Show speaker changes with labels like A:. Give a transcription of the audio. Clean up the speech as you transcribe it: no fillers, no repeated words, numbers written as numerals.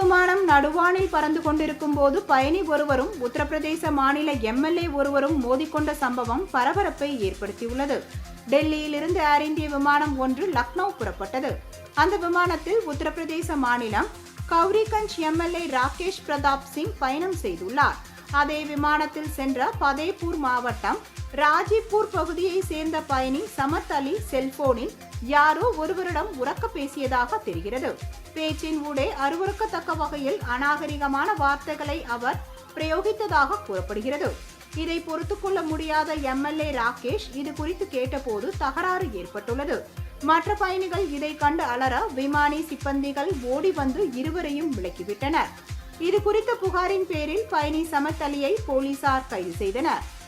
A: விமானம் நடுவானில் பறந்து கொண்டிருக்கும் போது பயணி ஒருவரும் உத்தரப்பிரதேச மாநில எம்எல்ஏ ஒருவரும் மோதிக்கொண்ட சம்பவம் பரபரப்பை ஏற்படுத்தியுள்ளது. டெல்லியில் இருந்து ஏர் இந்திய விமானம் ஒன்று லக்னோ புறப்பட்டது. அந்த விமானத்தில் உத்தரப்பிரதேச மாநிலம் கௌரிகஞ்ச் எம்எல்ஏ ராகேஷ் பிரதாப் சிங் பயணம் செய்துள்ளார். அதே விமானத்தில் சென்ற பதேபூர் மாவட்டம் ராஜிப்பூர் பகுதியை சேர்ந்த பயணி சமத் அலி செல்போனில் யாரோ ஒருவரிடம் உரக்க பேசியதாக தெரிகிறது. பேச்சின் ஊடே அருவருக்கத்தக்க வகையில் அநாகரிகமான வார்த்தைகளை அவர் பிரயோகித்ததாக கூறப்படுகிறது. இதை பொறுத்துக் கொள்ள முடியாத எம்எல்ஏ ராகேஷ் இது குறித்து கேட்டபோது தகராறு ஏற்பட்டுள்ளது. மற்ற பயணிகள் இதை கண்டு அலற விமானி சிப்பந்திகள் ஓடி வந்து இருவரையும் விலக்கிவிட்டனர். இது குறித்த புகாரின் பேரில் பயணி சமத் அலியை போலீசார் கைது செய்தனர்.